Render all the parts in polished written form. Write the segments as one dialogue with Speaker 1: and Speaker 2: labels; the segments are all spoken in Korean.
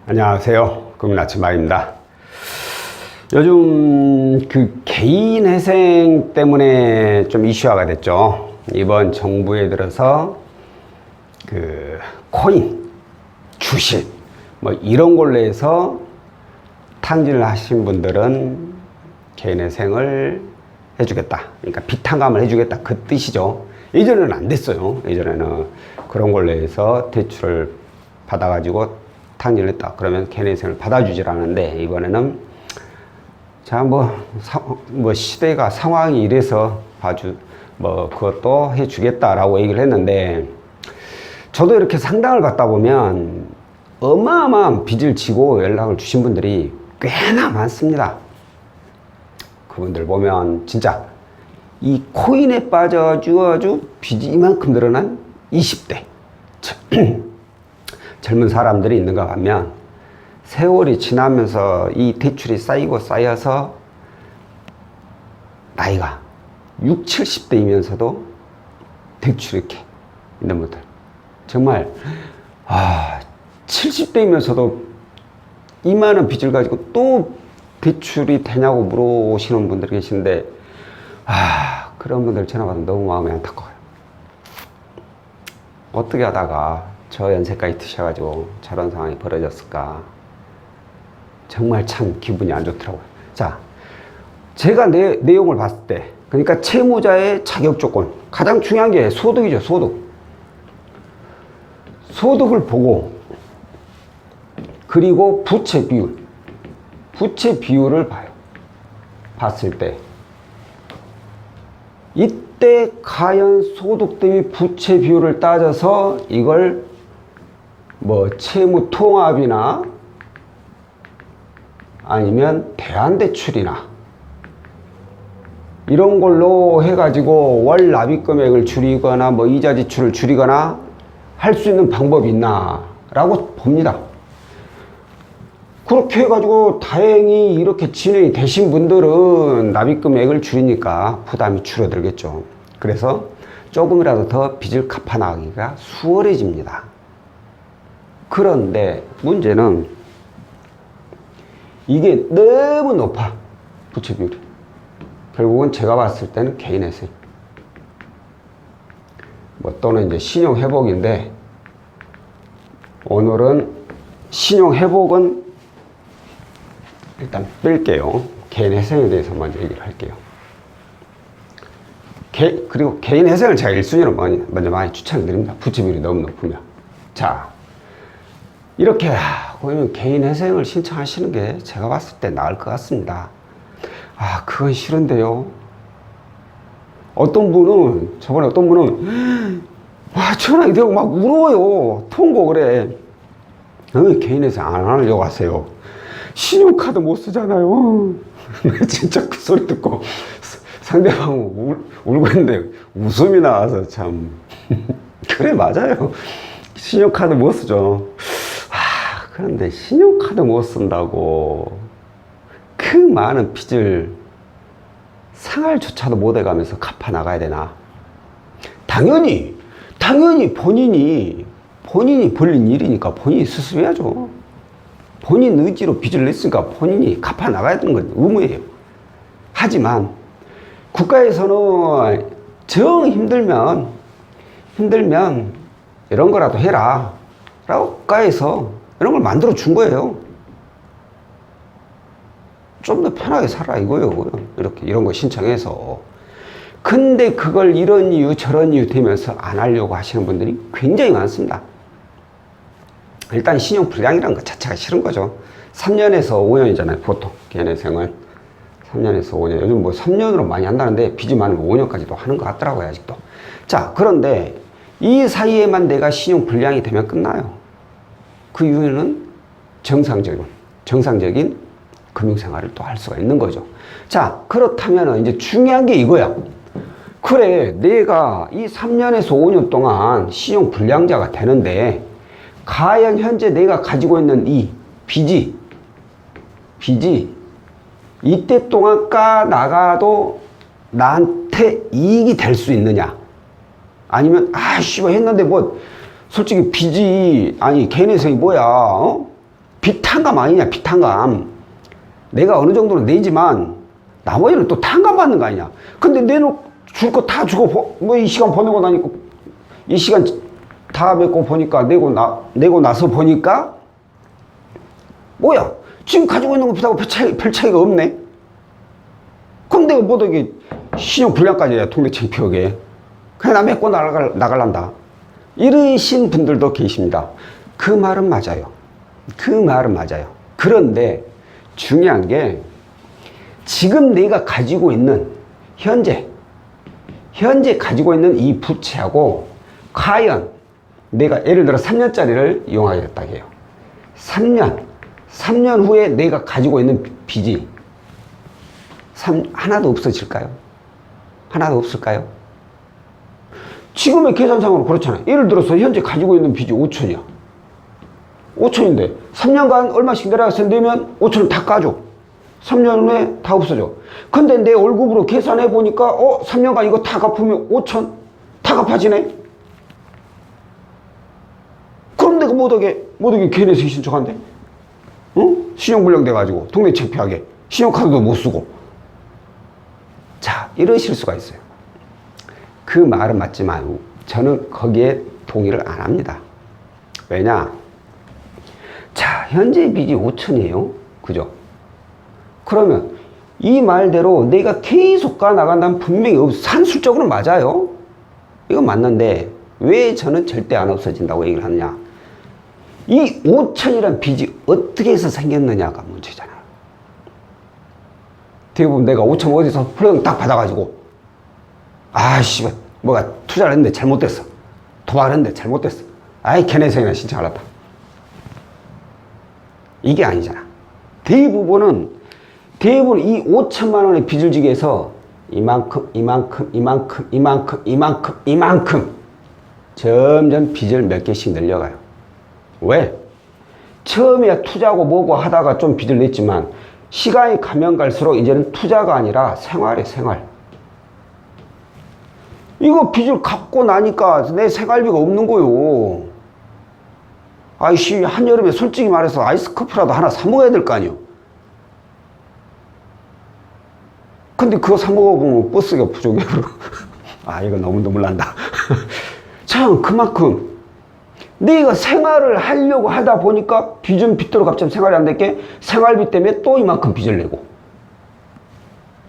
Speaker 1: 안녕하세요. 금나치마입니다. 요즘 그 개인회생 때문에 좀 이슈화가 됐죠. 이번 정부에 들어서 그 코인, 주식 뭐 이런 걸로 해서 탕진을 하신 분들은 개인회생을 해주겠다. 그러니까 비탕감을 해주겠다. 그 뜻이죠. 예전에는 안 됐어요. 예전에는 그런 걸로 해서 대출을 받아가지고 탕진을 했다. 그러면 개인회생을 받아주질 않는데 이번에는 자 뭐 시대가 상황이 이래서 그것도 해주겠다라고 얘기를 했는데 저도 이렇게 상담을 받다 보면 어마어마한 빚을 지고 연락을 주신 분들이 꽤나 많습니다. 그분들 보면 진짜 이 코인에 빠져가지고 아주 빚이 이만큼 늘어난 20대 젊은 사람들이 있는가 하면 세월이 지나면서 이 대출이 쌓이고 쌓여서 나이가 60, 70대이면서도 대출이 이렇게 있는 분들 정말 70대이면서도 이만한 빚을 가지고 또 대출이 되냐고 물어오시는 분들이 계신데 그런 분들 전화 받으면 너무 마음이 안타까워요. 어떻게 하다가 저 연세까지 드셔가지고 저런 상황이 벌어졌을까. 정말 참 기분이 안 좋더라고요. 자, 제가 내용을 봤을 때 그러니까 채무자의 자격 조건 가장 중요한 게 소득이죠. 소득을 보고 그리고 부채 비율을 봐요. 봤을 때 이때 과연 소득 대비 부채 비율을 따져서 이걸 뭐 채무 통합이나 아니면 대안대출이나 이런 걸로 해가지고 월 납입 금액을 줄이거나 뭐 이자 지출을 줄이거나 할 수 있는 방법이 있나 라고 봅니다. 그렇게 해가지고 다행히 이렇게 진행이 되신 분들은 납입 금액을 줄이니까 부담이 줄어들겠죠. 그래서 조금이라도 더 빚을 갚아나가기가 수월해집니다. 그런데 문제는 이게 너무 높아. 부채 비율이. 결국은 제가 봤을 때는 개인회생 또는 이제 신용회복인데 오늘은 신용회복은 일단 뺄게요. 개인회생에 대해서 먼저 얘기를 할게요. 그리고 개인회생을 제가 1순위로 먼저 많이 추천드립니다. 부채 비율이 너무 높으면. 자, 이렇게 보면 개인회생을 신청하시는 게 제가 봤을 때 나을 것 같습니다. 그건 싫은데요. 저번에 어떤 분은 전화기 되고 막 울어요. 통고 그래. 왜 개인회생 안 하려고 하세요? 신용카드 못 쓰잖아요. 진짜 그 소리 듣고 상대방은 울고 있는데 웃음이 나와서 참. 그래, 맞아요. 신용카드 못 쓰죠. 그런데 신용카드 못 쓴다고 그 많은 빚을 생활조차도 못 해가면서 갚아 나가야 되나? 당연히 본인이 벌린 일이니까 본인이 수습해야죠. 본인 의지로 빚을 냈으니까 본인이 갚아 나가야 되는 건 의무예요. 하지만 국가에서는 정 힘들면 이런 거라도 해라 라고 국가에서 이런 걸 만들어 준 거예요. 좀 더 편하게 살아 이거예요. 이런 거 신청해서. 근데 그걸 이런 이유 저런 이유 되면서 안 하려고 하시는 분들이 굉장히 많습니다. 일단 신용불량이라는 것 자체가 싫은 거죠. 3년에서 5년이잖아요. 보통 개인회생은 3년에서 5년. 요즘 뭐 3년으로 많이 한다는데 빚이 많으면 5년까지도 하는 것 같더라고요. 아직도. 자, 그런데 이 사이에만 내가 신용불량이 되면 끝나요. 그 이유는 정상적인 금융생활을 또 할 수가 있는 거죠. 자, 그렇다면 이제 중요한 게 이거야. 그래, 내가 이 3년에서 5년 동안 신용불량자가 되는데 과연 현재 내가 가지고 있는 이 빚이 이때 동안 까나가도 나한테 이익이 될 수 있느냐? 아니면 했는데 뭐 솔직히 빚이 개인회생이 뭐야? 비탄감 아니냐, 비탄감. 내가 어느 정도는 내지만 나머지는 또 탕감 받는 거 아니냐. 근데 줄 거 다 주고 뭐 이 시간 보내고 나니까 이 시간 다 맺고 보니까 내고 나서 보니까 뭐야, 지금 가지고 있는 것보다 별 차이가 없네. 그럼 내가 못하게 신용불량까지 해야 동네 창피하게 그냥 나 맺고 나갈란다. 이러신 분들도 계십니다. 그 말은 맞아요. 그 말은 맞아요. 그런데 중요한 게 지금 내가 가지고 있는 현재 가지고 있는 이 부채하고 과연 내가 예를 들어 3년짜리를 이용하겠다 해요. 3년 후에 내가 가지고 있는 빚이 하나도 없어질까요? 하나도 없을까요? 지금의 계산상으로 그렇잖아요. 예를 들어서 현재 가지고 있는 빚이 5천이야. 5천인데 3년간 얼마씩 내려가서 내면 5천을 다 까줘. 3년 후에 다 없어져. 근데 내 월급으로 계산해 보니까 3년간 이거 다 갚으면 5천 다 갚아지네. 그럼 내가 못하게 걔네서 신청한대. 응? 신용불량 돼가지고 동네 창피하게 신용카드도 못 쓰고. 자, 이러실 수가 있어요. 그 말은 맞지만 저는 거기에 동의를 안 합니다. 왜냐? 자, 현재 빚이 5천이에요. 그죠? 그러면 이 말대로 내가 계속 나간다면 분명히 산술적으로 맞아요. 이건 맞는데 왜 저는 절대 안 없어진다고 얘기를 하느냐? 이 5천이란 빚이 어떻게 해서 생겼느냐가 문제잖아요. 대부분 내가 5천 어디서 훌렁 딱 받아가지고 아씨 뭐가 투자를 했는데 잘못됐어. 도박을 했는데 잘못됐어. 아이 걔네생이나 신청하랬다. 이게 아니잖아. 대부분은 이 5천만 원의 빚을 지기 위해서 이만큼 점점 빚을 몇 개씩 늘려가요. 왜? 처음에 투자하고 뭐고 하다가 좀 빚을 냈지만 시간이 가면 갈수록 이제는 투자가 아니라 생활이에요, 생활. 이거 빚을 갚고 나니까 내 생활비가 없는 거요. 아이씨, 한여름에 솔직히 말해서 아이스 커피라도 하나 사 먹어야 될 거 아니요. 근데 그거 사 먹어보면 버스가 부족해. 아, 이거 너무 눈물 난다. 참, 그만큼 내가 생활을 하려고 하다 보니까 빚은 빚대로 갚자면 생활이 안 될게 생활비 때문에 또 이만큼 빚을 내고.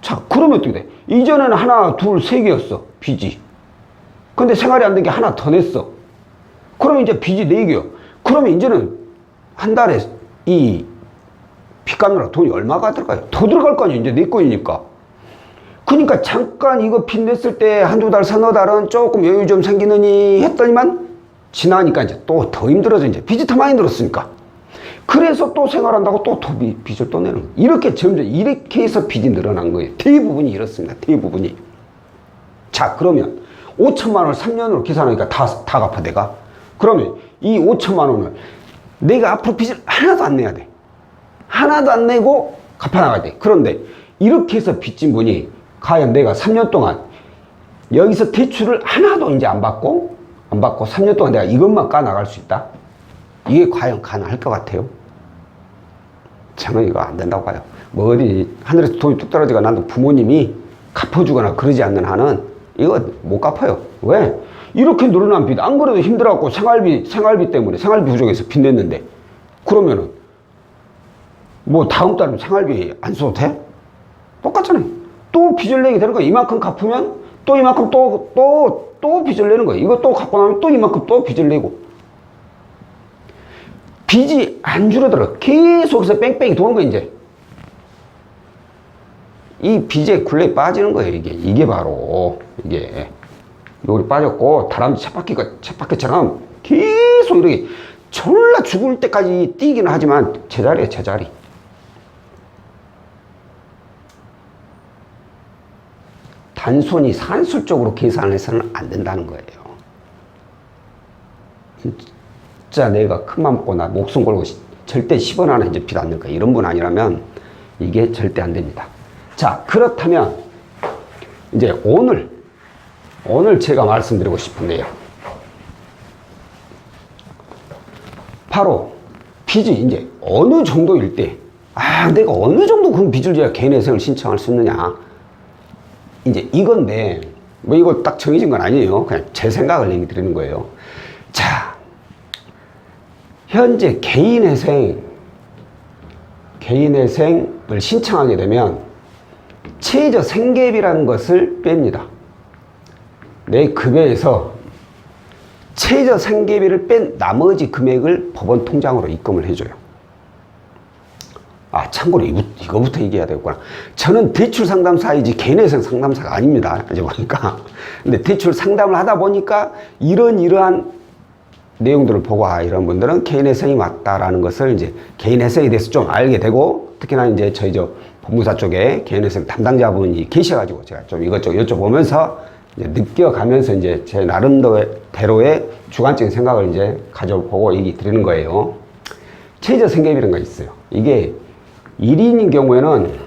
Speaker 1: 자, 그러면 어떻게 돼? 이전에는 하나, 둘, 세 개였어, 빚이. 근데 생활이 안 된 게 하나 더 냈어. 그러면 이제 빚이 네 개요. 그러면 이제는 한 달에 이 빚 갚느라 돈이 얼마가 들어가요? 더 들어갈 거 아니에요. 이제 내 거니까. 그러니까 잠깐 이거 빚 냈을 때 한두 달, 서너 달은 조금 여유 좀 생기느니 했더니만 지나니까 이제 또 더 힘들어져. 이제 빚이 더 많이 들었으니까. 그래서 또 생활한다고 또 빚을 또 내는 거예요. 이렇게 점점 이렇게 해서 빚이 늘어난 거예요. 대부분이 이렇습니다. 대부분이. 자, 그러면 5천만 원을 3년으로 계산하니까 다 갚아 내가. 그러면 이 5천만 원을 내가 앞으로 빚을 하나도 안 내야 돼. 하나도 안 내고 갚아나가야 돼. 그런데 이렇게 해서 빚진 분이 과연 내가 3년 동안 여기서 대출을 하나도 이제 안 받고 3년 동안 내가 이것만 까나갈 수 있다? 이게 과연 가능할 것 같아요? 저는 이거 안 된다고 봐요. 뭐 어디 하늘에서 돈이 뚝 떨어지거나 나도 부모님이 갚아주거나 그러지 않는 한은 이거 못 갚아요. 왜? 이렇게 늘어난 빚, 안 그래도 힘들어갖고 생활비 때문에 생활비 부족해서 빚 냈는데 그러면은 뭐 다음 달은 생활비 안 써도 돼? 똑같잖아요. 또 빚을 내게 되는 거야. 이만큼 갚으면 또 이만큼 또 빚을 내는 거야. 이거 또 갚고 나면 또 이만큼 또 빚을 내고. 빚이 안 줄어들어. 계속해서 뺑뺑이 도는 거야, 이제. 이 빚의 굴레에 빠지는 거예요, 이게. 이게 바로, 이게. 여기 빠졌고, 다람쥐 쳇바퀴처럼 계속 이렇게 졸라 죽을 때까지 뛰기는 하지만 제자리에 제자리. 단순히 산술적으로 계산해서는 안 된다는 거예요. 진짜 내가 큰맘 먹고 나 목숨 걸고 절대 10원 하나 이제 빚 안 낼 거야. 이런 분 아니라면 이게 절대 안 됩니다. 자, 그렇다면 이제 오늘 제가 말씀드리고 싶은데요. 바로 빚이 이제 어느 정도일 때, 내가 어느 정도 그 빚을 져야 개인회생을 신청할 수 있느냐. 이제 이건데, 뭐 이거 딱 정해진 건 아니에요. 그냥 제 생각을 얘기 드리는 거예요. 자, 현재 개인회생을 신청하게 되면 최저 생계비라는 것을 뺍니다. 내 급여에서 최저 생계비를 뺀 나머지 금액을 법원 통장으로 입금을 해줘요. 참고로 이거부터 얘기해야 되겠구나. 저는 대출 상담사이지 개인회생 상담사가 아닙니다. 이제 보니까. 근데 대출 상담을 하다 보니까 이러한 내용들을 보고 이런 분들은 개인회생이 맞다라는 것을 이제 개인회생에 대해서 좀 알게 되고, 특히나 이제 저희 법무사 쪽에 개인회생 담당자분이 계셔가지고 제가 좀 이것저것 여쭤보면서 이제 느껴가면서 이제 제 나름대로의 주관적인 생각을 이제 가져보고 얘기 드리는 거예요. 최저 생계비라는 거 있어요. 이게 1인인 경우에는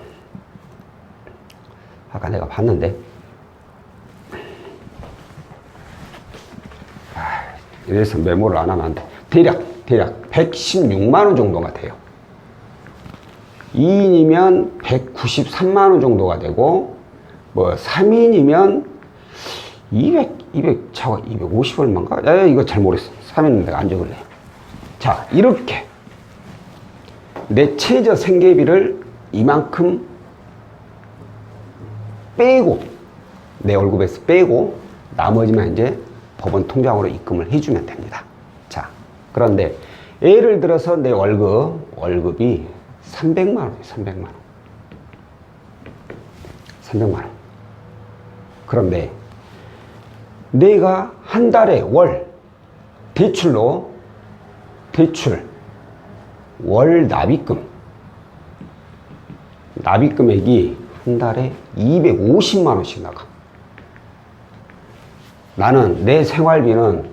Speaker 1: 아까 내가 봤는데 이래서 메모를 안 하면 안 돼. 대략 116만 원 정도가 돼요. 2인이면 193만 원 정도가 되고, 뭐 3인이면 250 얼마인가? 이거 잘 모르겠어. 3인은 내가 안 적을래. 자, 이렇게 내 최저 생계비를 이만큼 빼고, 내 월급에서 빼고 나머지만 이제 법원 통장으로 입금을 해주면 됩니다. 자, 그런데 예를 들어서 내 월급이 300만 원이에요. 300만 원. 그런데 내가 한 달에 대출 월 납입금액이 한 달에 250만 원씩 나가. 나는 내 생활비는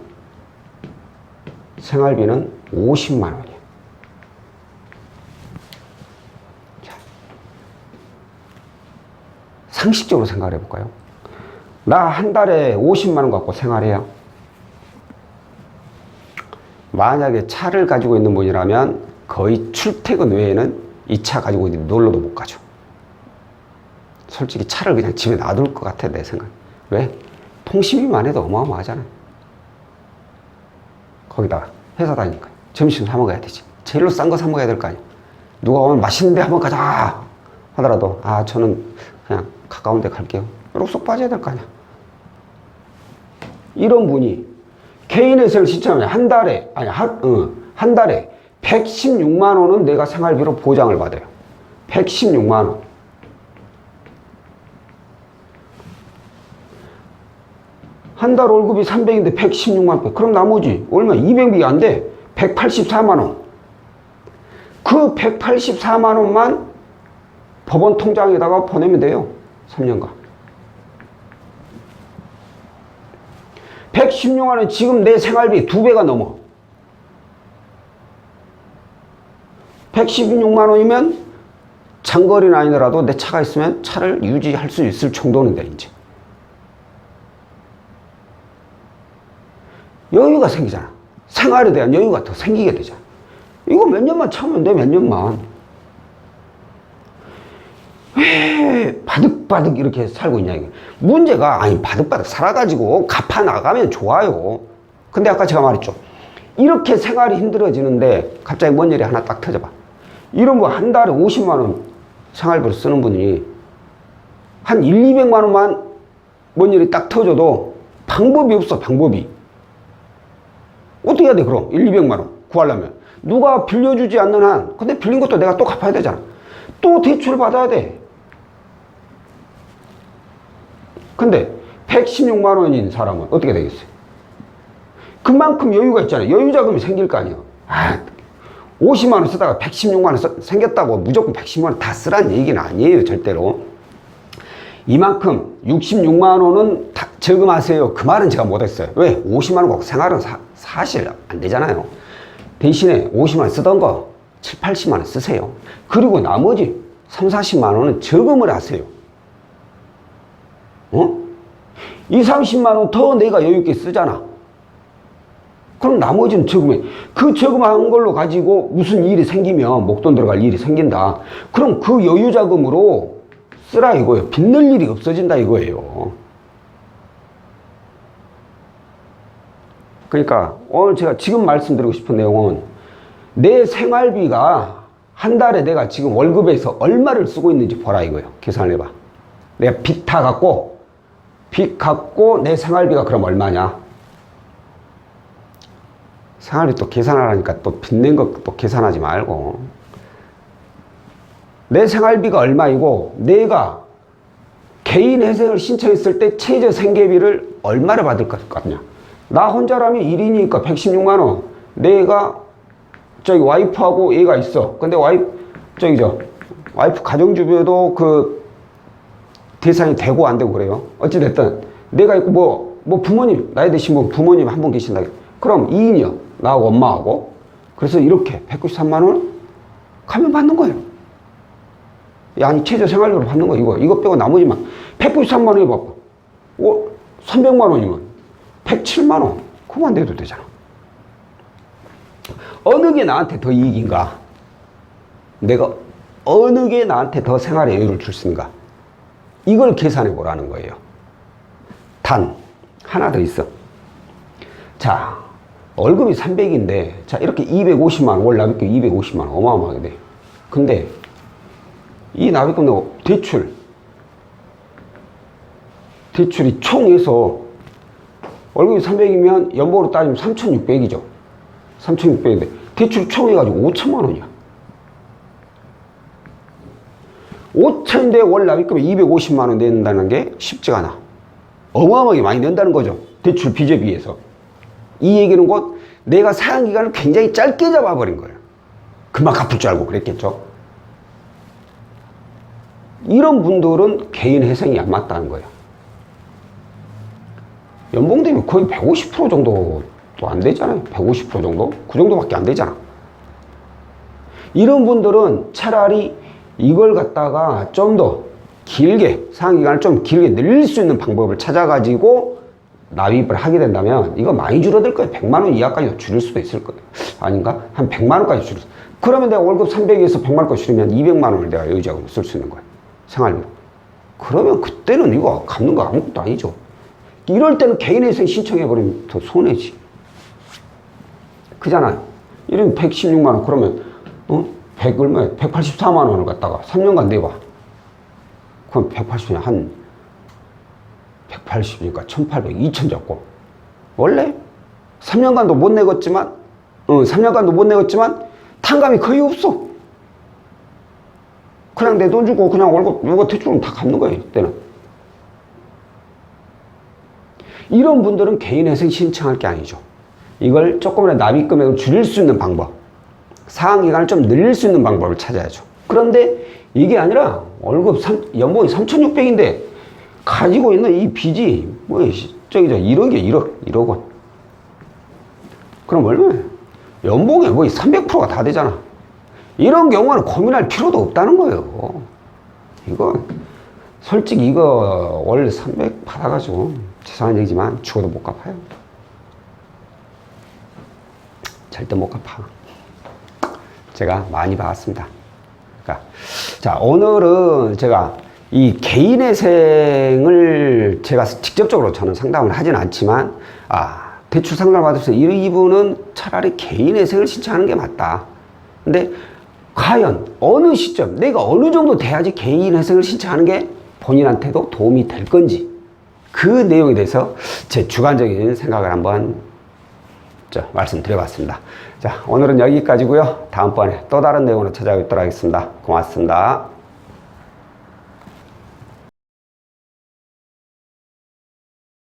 Speaker 1: 50만 원이야. 자, 상식적으로 생각해 볼까요? 나 한 달에 50만 원 갖고 생활해요. 만약에 차를 가지고 있는 분이라면 거의 출퇴근 외에는 이 차 가지고 놀러도 못 가죠. 솔직히 차를 그냥 집에 놔둘 것 같아, 내 생각. 왜? 통신비만 해도 어마어마하잖아. 거기다가 회사 다니니까 점심 사 먹어야 되지. 제일로 싼 거 사 먹어야 될 거 아니야. 누가 오면 맛있는 데 한번 가자 하더라도 저는 그냥 가까운 데 갈게요. 이러고 쏙 빠져야 될 거 아니야. 이런 분이 개인회생을 신청하면 한 달에 116만 원은 내가 생활비로 보장을 받아요. 116만 원. 한 달 월급이 300인데 116만 원. 그럼 나머지 얼마? 200이 안 돼. 184만 원. 그 184만 원만 법원 통장에다가 보내면 돼요. 3년간. 116만 원 지금 내 생활비 2배가 넘어. 116만 원이면 장거리는 아니더라도 내 차가 있으면 차를 유지할 수 있을 정도는 돼, 이제. 여유가 생기잖아. 생활에 대한 여유가 더 생기게 되잖아. 이거 몇 년만 참으면 돼, 몇 년만. 왜 바득바득 이렇게 살고 있냐, 이게. 문제가, 바득바득 살아가지고 갚아 나가면 좋아요. 근데 아까 제가 말했죠. 이렇게 생활이 힘들어지는데 갑자기 뭔 일이 하나 딱 터져봐. 이런 뭐 한 달에 50만 원 생활비로 쓰는 분이 한 200만 원만 뭔 일이 딱 터져도 방법이 없어, 방법이. 어떻게 해야 돼, 그럼? 200만 원 구하려면. 누가 빌려주지 않는 한, 근데 빌린 것도 내가 또 갚아야 되잖아. 또 대출을 받아야 돼. 근데 116만 원인 사람은 어떻게 되겠어요? 그만큼 여유가 있잖아요. 여유 자금이 생길 거 아니에요. 50만 원 쓰다가 116만 원 생겼다고 무조건 110만 원 다 쓰라는 얘기는 아니에요, 절대로. 이만큼 66만 원은 다 저금하세요. 그 말은 제가 못했어요. 왜? 50만 원 갖고 생활은 사실 안 되잖아요. 대신에 50만 원 쓰던 거 7, 80만 원 쓰세요. 그리고 나머지 3, 40만 원은 저금을 하세요. 2, 30만 원 더 내가 여유 있게 쓰잖아. 그럼 나머지는 저금해. 그 저금한 걸로 가지고 무슨 일이 생기면 목돈 들어갈 일이 생긴다. 그럼 그 여유 자금으로 쓰라 이거예요. 빚낼 일이 없어진다 이거예요. 그러니까 오늘 제가 지금 말씀드리고 싶은 내용은 내 생활비가 한 달에 내가 지금 월급에서 얼마를 쓰고 있는지 보라 이거예요. 계산을 해봐. 내가 빚 갖고 내 생활비가 그럼 얼마냐? 생활비 또 계산하라니까 또 빚낸 거 또 계산하지 말고. 내 생활비가 얼마이고 내가 개인 회생을 신청했을 때 최저 생계비를 얼마를 받을 것 같냐? 나 혼자라면 1인이니까 116만 원. 내가 저기 와이프하고 얘가 있어. 근데 와이프 가정주부도 그 대상이 되고 안 되고 그래요. 어찌됐든 내가 있고 뭐 부모님 나이 드신 분 부모님 한 분 계신다. 그럼 2인이요. 나하고 엄마하고. 그래서 이렇게 193만 원 가면 받는 거예요. 아니 최저 생활비로 받는 거 이거 빼고 나머지만 193만 원이 봐봐. 300만 원이면 107만 원. 그만 내도 되잖아. 어느 게 나한테 더 이익인가? 내가 어느 게 나한테 더 생활의 여유를 줄 수 있는가? 이걸 계산해 보라는 거예요. 단 하나 더 있어. 자, 월급이 300인데 자 이렇게 250만 원, 월 납입금 250만 원 어마어마하게 돼. 근데 이 납입금 내고 대출이 총 해서 월급이 300이면 연봉으로 따지면 3,600이죠. 3,600인데 대출 총 해가지고 5천만 원이야. 5천인데 월 납입금이 250만 원 낸다는 게 쉽지가 않아. 어마어마하게 많이 낸다는 거죠. 대출 빚에 비해서. 이 얘기는 곧 내가 사용기간을 굉장히 짧게 잡아버린 거예요. 금방 갚을 줄 알고 그랬겠죠. 이런 분들은 개인 회생이 안 맞다는 거예요. 연봉 대비 거의 150% 정도도 안 되잖아요. 150% 정도? 그 정도밖에 안 되잖아. 이런 분들은 차라리 이걸 갖다가 좀 더 길게, 상기간을 좀 길게 늘릴 수 있는 방법을 찾아가지고 납입을 하게 된다면 이거 많이 줄어들 거예요. 100만 원 이하까지도 줄일 수도 있을 거예요. 아닌가? 한 100만 원까지 줄일 수. 그러면 내가 월급 300에서 100만 원까지 줄이면 200만 원을 내가 여유자금으로 쓸 수 있는 거예요. 생활비로. 그러면 그때는 이거 갚는 거 아무것도 아니죠. 이럴 때는 개인회생 신청해버리면 더 손해지. 그잖아요. 이러면 116만 원, 그러면, 100 얼마에? 184만 원을 갖다가 3년간 내봐. 그럼 180년, 한 180이니까 1800, 2000 잡고. 원래 3년간도 못 내겠지만, 3년간도 못 내겠지만, 탕감이 거의 없어. 그냥 내 돈 주고 그냥 월급, 이거 대출은 다 갚는 거예요, 이때는. 이런 분들은 개인회생 신청할 게 아니죠. 이걸 조금이라도 납입 금액을 줄일 수 있는 방법, 사항기간을 좀 늘릴 수 있는 방법을 찾아야죠. 그런데 이게 아니라 월급 연봉이 3,600인데 가지고 있는 이 빚이 저기죠 1억 원. 그럼 얼마예요? 연봉에 300%가 다 되잖아. 이런 경우는 고민할 필요도 없다는 거예요. 이건 솔직히 이거 월 300 받아가지고 죄송한 얘기지만 죽어도 못 갚아요. 절대 못 갚아. 제가 많이 봐왔습니다. 그러니까 자, 오늘은 제가 이 개인회생을 제가 직접적으로 저는 상담을 하진 않지만 대출 상담을 받으면서 이분은 차라리 개인회생을 신청하는 게 맞다. 근데 과연 어느 시점 내가 어느 정도 돼야지 개인회생을 신청하는 게 본인한테도 도움이 될 건지 그 내용에 대해서 제 주관적인 생각을 한번 말씀드려봤습니다. 자, 오늘은 여기까지고요. 다음번에 또 다른 내용으로 찾아뵙도록 하겠습니다. 고맙습니다.